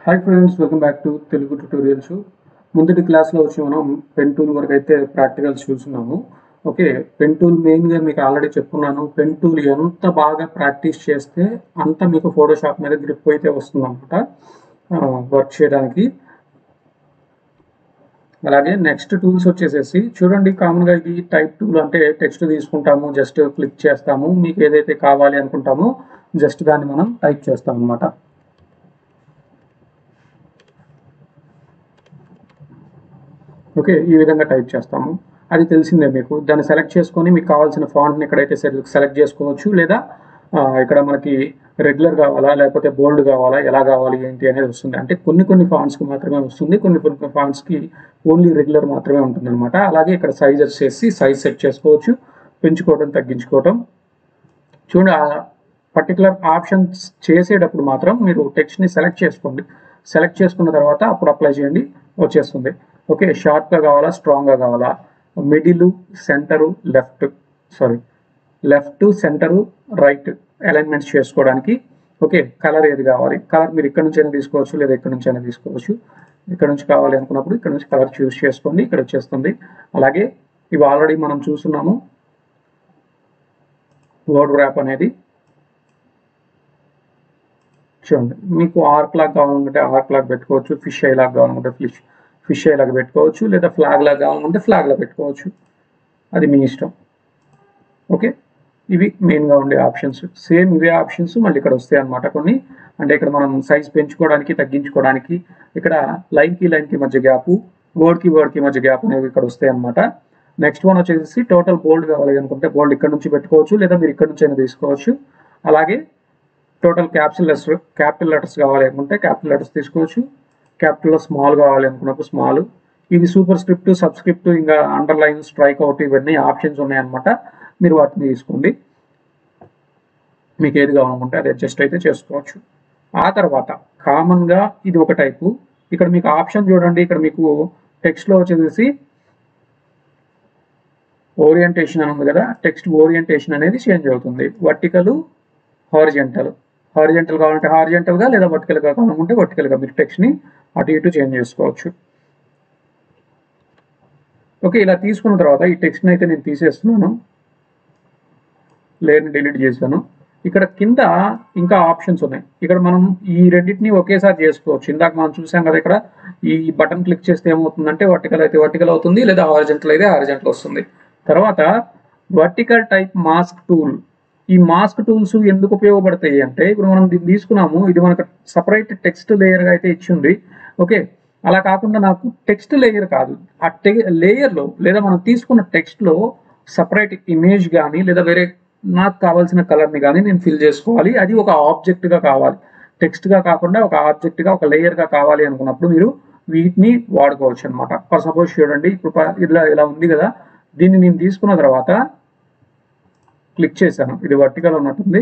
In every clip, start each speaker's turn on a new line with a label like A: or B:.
A: Hi friends, welcome back to Telugu tutorials. ముందటి క్లాస్లో వచ్చి మనం పెన్ టూల్ వరకు అయితే ప్రాక్టికల్స్ చూస్తున్నాము. ఓకే, పెన్ టూల్ మెయిన్గా మీకు ఆల్రెడీ చెప్పుకున్నాను. పెన్ టూల్ ఎంత బాగా ప్రాక్టీస్ చేస్తే అంత మీకు ఫోటోషాప్ మీద గ్రిప్ అయితే వస్తుంది అనమాట వర్క్ చేయడానికి. అలాగే నెక్స్ట్ టూల్స్ వచ్చేసేసి చూడండి, కామన్గా ఇది టైప్ టూల్ అంటే టెక్స్ట్ తీసుకుంటాము, జస్ట్ క్లిక్ చేస్తాము, మీకు ఏదైతే కావాలి అనుకుంటామో జస్ట్ దాన్ని మనం టైప్ చేస్తాం అనమాట. ఓకే, ఈ విధంగా టైప్ చేస్తాము, అది తెలిసిందే మీకు. దాన్ని సెలెక్ట్ చేసుకొని మీకు కావాల్సిన ఫాంట్ని ఇక్కడైతే సెలెక్ట్ చేసుకోవచ్చు, లేదా ఇక్కడ మనకి రెగ్యులర్ కావాలా లేకపోతే బోల్డ్ కావాలా, ఎలా కావాలి ఏంటి అనేది వస్తుంది. అంటే కొన్ని ఫాంట్స్కి మాత్రమే వస్తుంది, కొన్ని ఫాంట్స్కి ఓన్లీ రెగ్యులర్ మాత్రమే ఉంటుంది అనమాట. అలాగే ఇక్కడ సైజ్ వచ్చేసి సైజ్ సెట్ చేసుకోవచ్చు, పెంచుకోవడం తగ్గించుకోవడం. చూడండి, ఆ పర్టికులర్ ఆప్షన్స్ చేసేటప్పుడు మాత్రం మీరు టెక్స్ట్ని సెలెక్ట్ చేసుకోండి. సెలెక్ట్ చేసుకున్న తర్వాత అప్పుడు అప్లై చేయండి, వచ్చేస్తుంది. ఓకే, షార్ట్గా కావాలా స్ట్రాంగ్గా కావాలా, middle centre left centre right alignments చేసుకోవడానికి. ఓకే, కలర్ ఏది కావాలి, కలర్ మీరు ఇక్కడ నుంచి అయినా తీసుకోవచ్చు, లేదా ఇక్కడ నుంచి అయినా తీసుకోవచ్చు. ఇక్కడ నుంచి కావాలి అనుకున్నప్పుడు ఇక్కడ నుంచి కలర్ చూస్ చేసుకోండి, ఇక్కడ వచ్చేస్తుంది. అలాగే ఇవి ఆల్రెడీ మనం చూస్తున్నాము, వర్డ్ ర్యాప్ అనేది. చూడండి, మీకు ఆర్క్ లాగా కావాలనుకుంటే ఆర్క్ లాగా పెట్టుకోవచ్చు, ఫిష్ ఐ లాగా కావాలనుకుంటే ఫిష్ ఐ లాగా పెట్టుకోవచ్చు, లేదా ఫ్లాగ్ లాగా కావాలనుకుంటే ఫ్లాగ్ లాగా పెట్టుకోవచ్చు, అది మీ ఇష్టం. ఓకే, ఇవి మెయిన్గా ఉండే ఆప్షన్స్. సేమ్ ఇవే ఆప్షన్స్ మళ్ళీ ఇక్కడ వస్తాయి అన్నమాట కొన్ని. అంటే ఇక్కడ మనం సైజ్ పెంచుకోవడానికి తగ్గించుకోవడానికి, ఇక్కడ లైన్కి మధ్య గ్యాప్, వర్డ్కి మధ్య గ్యాప్ అనేవి ఇక్కడ వస్తాయి అన్నమాట. నెక్స్ట్ వన్ వచ్చేసి టోటల్ బోల్డ్ కావాలి అనుకుంటే బోల్డ్ ఇక్కడ నుంచి పెట్టుకోవచ్చు, లేదా మీరు ఇక్కడ నుంచి అయినా తీసుకోవచ్చు. అలాగే టోటల్ క్యాపిటల్ లెటర్స్ కావాలి అనుకుంటే క్యాపిటల్ లెటర్స్ తీసుకోవచ్చు, క్యాపిటల్లో స్మాల్ కావాలి అనుకున్నప్పుడు స్మాల్. ఇది సూపర్ స్క్రిప్ట్, సబ్స్క్రిప్ట్, ఇంకా అండర్లైన్, స్ట్రైక్ అవుట్, ఇవన్నీ ఆప్షన్స్ ఉన్నాయన్నమాట. మీరు వాటిని తీసుకోండి, మీకు ఏది కావాలనుకుంటే అది అడ్జస్ట్ అయితే చేసుకోవచ్చు. ఆ తర్వాత కామన్గా ఇది ఒక టైపు. ఇక్కడ మీకు ఆప్షన్ చూడండి, ఇక్కడ మీకు టెక్స్ట్లో వచ్చేసి ఓరియంటేషన్ అని ఉంది కదా, టెక్స్ట్ ఓరియంటేషన్ అనేది చేంజ్ అవుతుంది. వర్టికల్, హారిజెంటల్ కావాలంటే హారిజెంటల్గా, లేదా వర్టికల్గా కావాలనుకుంటే వర్టికల్గా మీరు టెక్స్ట్ని అటు ఇటు చేంజ్ చేసుకోవచ్చు. ఓకే, ఇలా తీసుకున్న తర్వాత ఈ టెక్స్ట్ని అయితే నేను తీసేస్తున్నాను, లేయర్ని డిలీట్ చేశాను. ఇక్కడ కింద ఇంకా ఆప్షన్స్ ఉన్నాయి. ఇక్కడ మనం ఈ రెండింటిని ఒకేసారి చేసుకోవచ్చు. ఇందాక మనం చూసాం కదా, ఇక్కడ ఈ బటన్ క్లిక్ చేస్తే ఏమవుతుందంటే వర్టికల్ అయితే వర్టికల్ అవుతుంది, లేదా హారిజెంటల్ అయితే హారిజెంటల్ వస్తుంది. తర్వాత వర్టికల్ టైప్ మాస్క్ టూల్. ఈ మాస్క్ టూల్స్ ఎందుకు ఉపయోగపడతాయి అంటే, ఇప్పుడు మనం దీన్ని తీసుకున్నాము, ఇది మనకు సపరేట్ టెక్స్ట్ లేయర్గా అయితే ఇచ్చింది. ఓకే, అలా కాకుండా నాకు టెక్స్ట్ లేయర్ కాదు, ఆ లేయర్లో లేదా మనం తీసుకున్న టెక్స్ట్లో సపరేట్ ఇమేజ్ కానీ, లేదా వేరే నాకు కావాల్సిన కలర్ని కానీ నేను ఫిల్ చేసుకోవాలి. అది ఒక ఆబ్జెక్ట్గా కావాలి, టెక్స్ట్గా కాకుండా ఒక ఆబ్జెక్ట్గా, ఒక లేయర్గా కావాలి అనుకున్నప్పుడు మీరు వీటిని వాడుకోవచ్చు అనమాట. ఫర్ సపోజ్ చూడండి, ఇప్పుడు ఇలా ఉంది కదా, దీన్ని నేను తీసుకున్న తర్వాత క్లిక్ చేశాను, ఇది వర్టికల్ ఉన్నట్టుంది.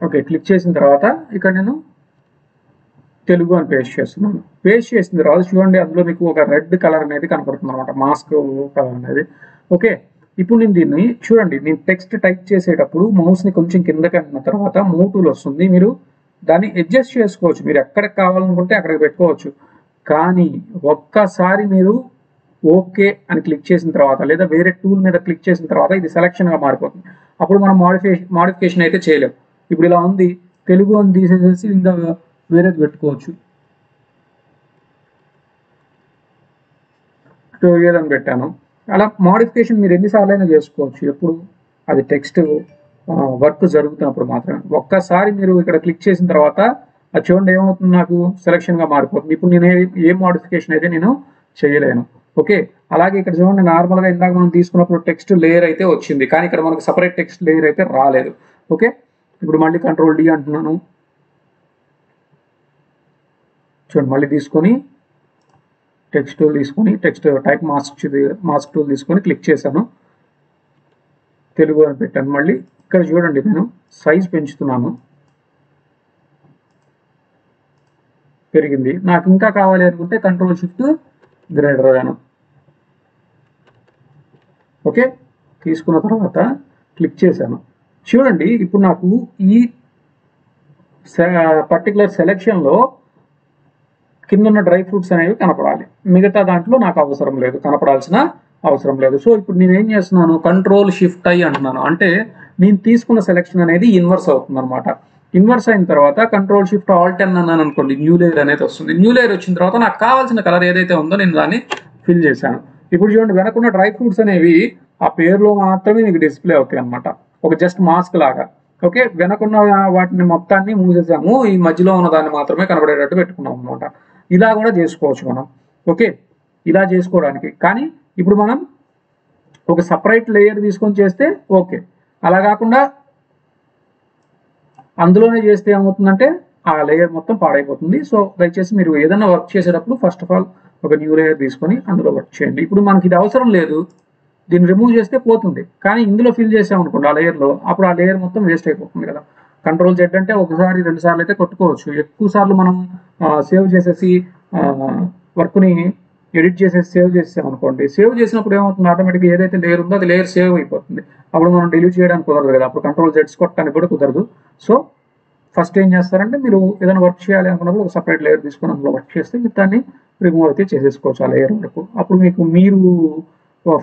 A: ఓకే, క్లిక్ చేసిన తర్వాత ఇక్కడ నేను తెలుగు అని పేస్ట్ చేస్తున్నాను. పేస్ట్ చేసిన తర్వాత చూడండి, అందులో మీకు ఒక రెడ్ కలర్ అనేది కనపడుతుంది అనమాట, మాస్క్ కలర్ అనేది. ఓకే, ఇప్పుడు నేను దీన్ని చూడండి, నేను టెక్స్ట్ టైప్ చేసేటప్పుడు మౌస్ని కొంచెం కిందకి అన్న తర్వాత మూవ్ టూల్ వస్తుంది. మీరు దాన్ని అడ్జస్ట్ చేసుకోవచ్చు, మీరు ఎక్కడికి కావాలనుకుంటే అక్కడికి పెట్టుకోవచ్చు. కానీ ఒక్కసారి మీరు ఓకే అని క్లిక్ చేసిన తర్వాత, లేదా వేరే టూల్ మీద క్లిక్ చేసిన తర్వాత ఇది సెలక్షన్గా మారిపోతుంది. అప్పుడు మనం మాడిఫికేషన్ అయితే చేయలేం. ఇప్పుడు ఇలా ఉంది, తెలుగు అని తీసేసేసి ఇంకా వేరేది పెట్టుకోవచ్చు, ట్యూటోరియల్ అని పెట్టాను. అలా మాడిఫికేషన్ మీరు ఎన్నిసార్లు అయినా చేసుకోవచ్చు, ఎప్పుడు అది టెక్స్ట్ వర్క్ జరుగుతున్నప్పుడు మాత్రమే. ఒక్కసారి మీరు ఇక్కడ క్లిక్ చేసిన తర్వాత అది చూడండి ఏమవుతుంది, నాకు సెలక్షన్గా మారిపోతుంది. ఇప్పుడు నేను ఏ మాడిఫికేషన్ అయితే నేను చేయలేను. ఓకే, అలాగే ఇక్కడ చూడండి, నార్మల్గా ఇందాక మనం తీసుకున్నప్పుడు టెక్స్ట్ లేయర్ అయితే వచ్చింది, కానీ ఇక్కడ మనకు సపరేట్ టెక్స్ట్ లేయర్ అయితే రాలేదు. ఓకే, ఇప్పుడు మళ్ళీ Ctrl D అంటున్నాను. చూడండి, మళ్ళీ తీసుకొని టెక్స్ట్ టూల్ తీసుకొని టెక్స్ట్ టైప్ మాస్క్ టూల్ తీసుకొని క్లిక్ చేశాను, తెలుగు అని పెట్టాను. మళ్ళీ ఇక్కడ చూడండి, నేను సైజ్ పెంచుతున్నాను, పెరిగింది. నాకు ఇంకా కావాలి అనుకుంటే Ctrl Shift గ్రేటర్ గాను ఓకే, తీసుకున్న తర్వాత క్లిక్ చేశాను. చూడండి ఇప్పుడు నాకు ఈ పర్టికులర్ సెలెక్షన్లో కింద ఉన్న డ్రై ఫ్రూట్స్ అనేవి కనపడాలి, మిగతా దాంట్లో నాకు అవసరం లేదు, కనపడాల్సిన అవసరం లేదు. సో ఇప్పుడు నేను ఏం చేస్తున్నాను, కంట్రోల్ షిఫ్ట్ ఐ అంటున్నాను. అంటే నేను తీసుకున్న సెలెక్షన్ అనేది ఇన్వర్స్ అవుతుంది అనమాట. ఇన్వర్స్ అయిన తర్వాత కంట్రోల్ షిఫ్ట్ ఆల్ట్ ఎన్ అన్నాను అనుకోండి, న్యూ లేయర్ అనేది వస్తుంది. న్యూ లేయర్ వచ్చిన తర్వాత నాకు కావాల్సిన కలర్ ఏదైతే ఉందో నేను దాన్ని ఫిల్ చేశాను. ఇప్పుడు చూడండి వెనకున్న డ్రై ఫ్రూట్స్ అనేవి ఆ పేరులో మాత్రమే మీకు డిస్ప్లే అవుతాయి అనమాట, ఒక జస్ట్ మాస్క్ లాగా. ఓకే, వెనకున్న వాటిని మొత్తాన్ని మూసేసాము, ఈ మధ్యలో ఉన్న దాన్ని మాత్రమే కనబడేటట్టు పెట్టుకున్నాం అనమాట. ఇలా కూడా చేసుకోవచ్చు మనం. ఓకే, ఇలా చేసుకోవడానికి. కానీ ఇప్పుడు మనం ఒక సపరేట్ లేయర్ తీసుకొని చేస్తే ఓకే, అలా కాకుండా అందులోనే చేస్తే ఏమవుతుందంటే ఆ లేయర్ మొత్తం పాడైపోతుంది. సో దయచేసి మీరు ఏదైనా వర్క్ చేసేటప్పుడు ఫస్ట్ ఆఫ్ ఆల్ ఒక న్యూ లేయర్ తీసుకొని అందులో వర్క్ చేయండి. ఇప్పుడు మనకి ఇది అవసరం లేదు, దీన్ని రిమూవ్ చేస్తే పోతుంది. కానీ ఇందులో ఫిల్ చేసామనుకోండి ఆ లేయర్లో, అప్పుడు ఆ లేయర్ మొత్తం వేస్ట్ అయిపోతుంది కదా. కంట్రోల్ జెడ్ అంటే ఒకసారి 2 సార్లు అయితే కొట్టుకోవచ్చు. ఎక్కువ సార్లు మనం సేవ్ చేసేసి వర్క్ని ఎడిట్ చేసేసి సేవ్ చేసామనుకోండి, సేవ్ చేసినప్పుడు ఏమవుతుంది, ఆటోమేటిక్గా ఏదైతే లేయర్ ఉందో అది లేయర్ సేవ్ అయిపోతుంది. అప్పుడు మనం డిలీట్ చేయడానికి కుదరదు కదా, అప్పుడు కంట్రోల్ జెడ్స్ కొట్టడానికి కూడా కుదరదు. సో ఫస్ట్ ఏం చేస్తారంటే మీరు ఏదైనా వర్క్ చేయాలి అనుకున్నప్పుడు ఒక సపరేట్ లేయర్ తీసుకొని అందులో వర్క్ చేస్తే మీరు దాన్ని రిమూవ్ అయితే చేసేసుకోవచ్చు ఆ లేయర్ వరకు. అప్పుడు మీరు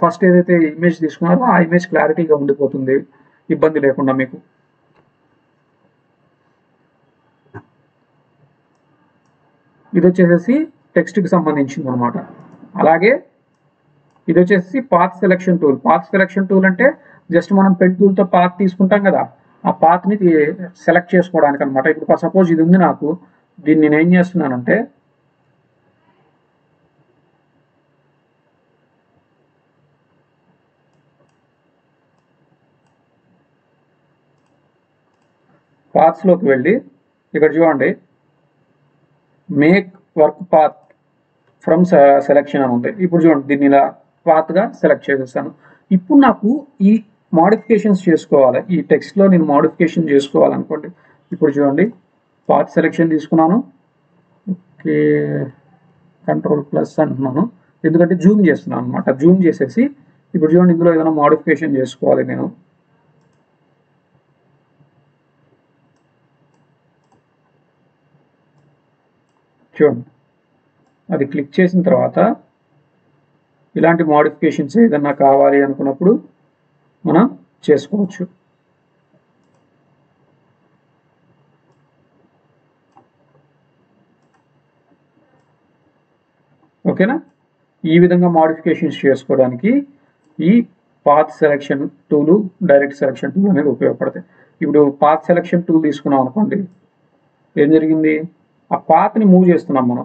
A: ఫస్ట్ ఏదైతే ఇమేజ్ తీసుకున్నారో ఆ ఇమేజ్ క్లారిటీగా ఉండిపోతుంది, ఇబ్బంది లేకుండా మీకు. ఇది వచ్చేసి టెక్స్ట్కి సంబంధించింది అనమాట. అలాగే ఇది వచ్చేసి path selection tool. Path selection tool అంటే జస్ట్ మనం పెన్ టూల్తో పాత్ తీసుకుంటాం కదా, ఆ పాత్ని సెలెక్ట్ చేసుకోవడానికి అనమాట. ఇప్పుడు సపోజ్ ఇది ఉంది నాకు, దీన్ని నేను ఏం చేస్తున్నానంటే పాత్స్లోకి వెళ్ళి ఇక్కడ చూడండి make work path from selection అని ఉంది. ఇప్పుడు చూడండి దీన్ని ఇలా పాత్గా సెలెక్ట్ చేసేస్తాను. ఇప్పుడు నాకు ఈ మోడిఫికేషన్స్ చేసుకోవాలి, ఈ టెక్స్ట్లో నేను మోడిఫికేషన్ చేసుకోవాలనుకోండి. ఇప్పుడు చూడండి పాత్ సెలెక్షన్ తీసుకున్నాను, ఓకే కంట్రోల్+ అంటున్నాను, ఎందుకంటే జూమ్ చేస్తున్నాను అనమాట. జూమ్ చేసేసి ఇప్పుడు చూడండి ఇందులో ఏదైనా మోడిఫికేషన్ చేసుకోవాలి నేను. చూడండి అది క్లిక్ చేసిన తర్వాత ఇలాంటి మోడిఫికేషన్స్ ఏదన్నా కావాలి అనుకున్నప్పుడు మనం చేసుకోవచ్చు. ఓకేనా, ఈ విధంగా మోడిఫికేషన్స్ చేసుకోవడానికి ఈ path selection tool, direct selection tool అనేది ఉపయోగపడతాయి. ఇప్పుడు పాత్ సెలెక్షన్ టూల్ తీసుకున్నాం అనుకోండి, ఏం జరిగింది, ఆ పాత్ని మూవ్ చేస్తున్నాం మనం.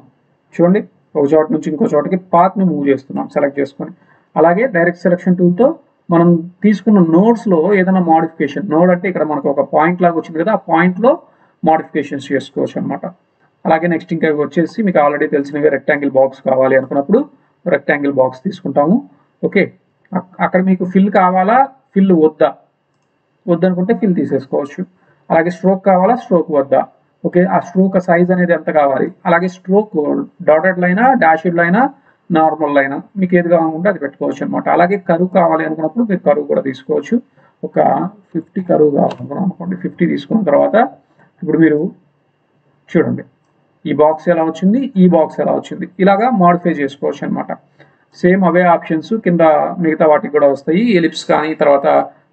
A: చూడండి ఒక చోట నుంచి ఇంకో చోటకి పాత్ని మూవ్ చేస్తున్నాం సెలెక్ట్ చేసుకొని. అలాగే డైరెక్ట్ సెలెక్షన్ టూల్తో మనం తీసుకున్న నోడ్స్లో ఏదైనా మోడిఫికేషన్, నోడ్ అంటే ఇక్కడ మనకు ఒక పాయింట్ లాగా వచ్చింది కదా, ఆ పాయింట్లో మోడిఫికేషన్స్ చేసుకోవచ్చు అనమాట. అలాగే నెక్స్ట్ ఇంకా వచ్చేసి మీకు ఆల్రెడీ తెలిసినవి రెక్టాంగిల్ బాక్స్ కావాలి అనుకున్నప్పుడు రెక్టాంగిల్ బాక్స్ తీసుకుంటాము. ఓకే, అక్కడ మీకు ఫిల్ కావాలా, ఫిల్ వద్దనుకుంటే ఫిల్ తీసేసుకోవచ్చు. అలాగే స్ట్రోక్ కావాలా, స్ట్రోక్ వద్దా, ఓకే ఆ స్ట్రోక్ సైజ్ అనేది ఎంత కావాలి, అలాగే స్ట్రోక్ డాటెడ్ లైనా, డాషెడ్ లైనా, నార్మల్ లైనా, మీకు ఏది కావాలనుకుంటే అది పెట్టుకోవచ్చు అనమాట. అలాగే కరువు కావాలి అనుకున్నప్పుడు మీరు కరువు కూడా తీసుకోవచ్చు. ఒక 50 కరువు కావాలనుకున్నాం అనుకోండి, 50 తీసుకున్న తర్వాత ఇప్పుడు మీరు చూడండి ఈ బాక్స్ ఎలా వచ్చింది, ఈ బాక్స్ ఎలా వచ్చింది, ఇలాగా మోడిఫై చేసుకోవచ్చు అనమాట. సేమ్ అవే ఆప్షన్స్ కింద మిగతా వాటికి కూడా వస్తాయి. ఎలిప్స్ కానీ, తర్వాత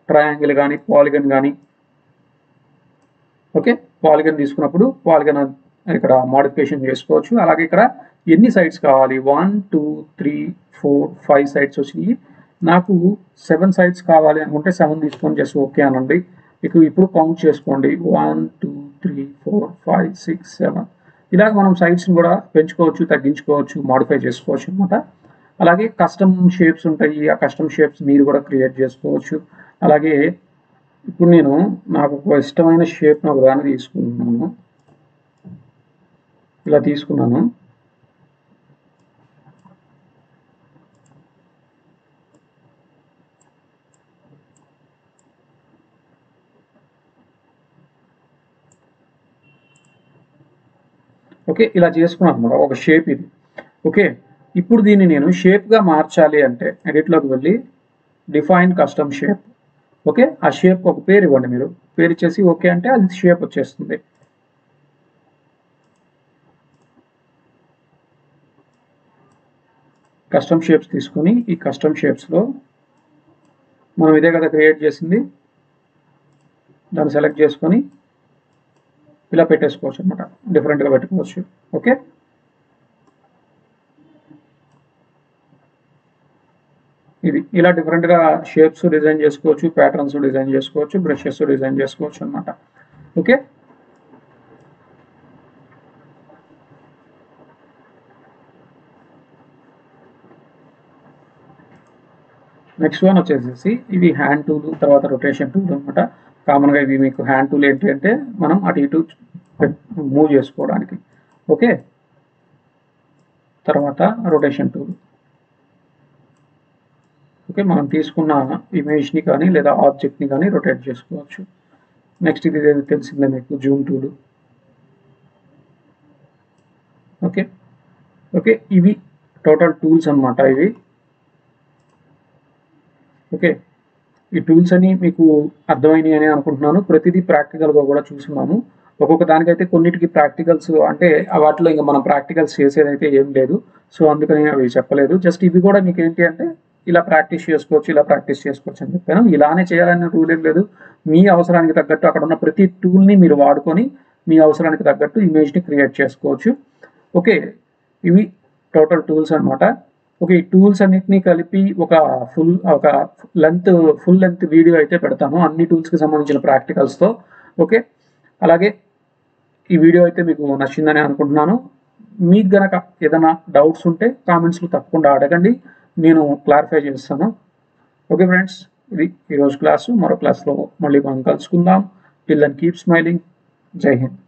A: ట్రయాంగిల్ కానీ, పాలిగన్ కానీ. ఓకే, పాలిగన్ తీసుకున్నప్పుడు పాలిగన్ ఇక్కడ మోడిఫికేషన్ చేసుకోవచ్చు. అలాగే ఇక్కడ ఎన్ని సైడ్స్ కావాలి, 1 2 3 4 5 సైడ్స్ వచ్చినాయి. నాకు 7 సైడ్స్ కావాలి అనుకుంటే 7 తీసుకొని జస్ట్ ఓకే అనండి. మీకు ఇప్పుడు కౌంట్ చేసుకోండి, 1 2 3 4 5 6 7. ఇలాగ మనం సైడ్స్ని కూడా పెంచుకోవచ్చు, తగ్గించుకోవచ్చు, మోడిఫై చేసుకోవచ్చు అనమాట. అలాగే కస్టమ్ షేప్స్ ఉంటాయి, ఆ కస్టమ్ షేప్స్ మీరు కూడా క్రియేట్ చేసుకోవచ్చు. అలాగే ఇప్పుడు నాకు ఒక ఇష్టమైన షేప్ నాకు దాన్ని తీసుకుంటున్నాను, ఇలా తీసుకున్నాను. ఓకే, ఇలా చేసుకున్నాను అనమాట ఒక షేప్ ఇది. ఓకే, ఇప్పుడు దీన్ని నేను షేప్గా మార్చాలి అంటే ఎడిట్లోకి వెళ్ళి డిఫైన్ కస్టమ్ షేప్. ఓకే, ఆ షేప్ ఒక పేరు ఇవ్వండి. మీరు పేరు ఇచ్చేసి ఓకే అంటే అది షేప్ వచ్చేస్తుంది. కస్టమ్ షేప్స్ తీసుకొని ఈ కస్టమ్ షేప్స్లో మనం ఇదే కదా క్రియేట్ చేసింది, దాన్ని సెలెక్ట్ చేసుకొని ఇలా పెట్టేసుకోవచ్చు అనమాట, డిఫరెంట్గా పెట్టుకోవచ్చు. ఓకే, ఇది ఇలా డిఫరెంట్గా షేప్స్ డిజైన్ చేసుకోవచ్చు, ప్యాటర్న్స్ డిజైన్ చేసుకోవచ్చు, బ్రషెస్ డిజైన్ చేసుకోవచ్చు అనమాట. ఓకే, నెక్స్ట్ వన్ వచ్చేసేసి ఇవి హ్యాండ్ టూల్, తర్వాత రొటేషన్ టూల్ అనమాట. కామన్గా ఇవి మీకు హ్యాండ్ టూల్ ఏంటి అంటే మనం అటు ఇటు మూవ్ చేసుకోవడానికి. ఓకే, తర్వాత రొటేషన్ టూల్. ఓకే, మనం తీసుకున్న ఇమేజ్ని కానీ లేదా ఆబ్జెక్ట్ని కానీ రొటేట్ చేసుకోవచ్చు. నెక్స్ట్ ఇది తెలిసిందే మీకు, జూమ్ టూల్. ఓకే ఓకే, ఇవి టోటల్ టూల్స్ అనమాట ఇవి. ఓకే, ఈ టూల్స్ అని మీకు అర్థమైనాయి అని అనుకుంటున్నాను. ప్రతిదీ ప్రాక్టికల్గా కూడా చూస్తున్నాము. ఒక్కొక్క దానికైతే కొన్నిటికి ప్రాక్టికల్స్ అంటే వాటిలో ఇంకా మనం ప్రాక్టికల్స్ చేసేదైతే ఏం లేదు, సో అందుకని అవి చెప్పలేదు. జస్ట్ ఇవి కూడా మీకు ఏంటి అంటే ఇలా ప్రాక్టీస్ చేసుకోవచ్చు, ఇలా ప్రాక్టీస్ చేసుకోవచ్చు అని చెప్పాను. ఇలానే చేయాలనే రూల్ ఏం లేదు. మీ అవసరానికి తగ్గట్టు అక్కడ ఉన్న ప్రతి టూల్ని మీరు వాడుకొని మీ అవసరానికి తగ్గట్టు ఇమేజ్ని క్రియేట్ చేసుకోవచ్చు. ఓకే, ఇవి టోటల్ టూల్స్ అనమాట. ఓకే, ఈ టూల్స్ అన్నిటినీ కలిపి ఒక ఫుల్ లెంత్ వీడియో అయితే పెడతాను అన్ని టూల్స్కి సంబంధించిన ప్రాక్టికల్స్తో. ఓకే, అలాగే ఈ వీడియో అయితే మీకు నచ్చిందని అనుకుంటున్నాను. మీకు గనక ఏదైనా డౌట్స్ ఉంటే కామెంట్స్లో తప్పకుండా అడగండి, నేను క్లారిఫై చేస్తాను. ఓకే ఫ్రెండ్స్, ఇది ఈరోజు క్లాసు. మరో క్లాస్లో మళ్ళీ మనం కలుసుకుందాం. Till then keep smiling. జై హింద్.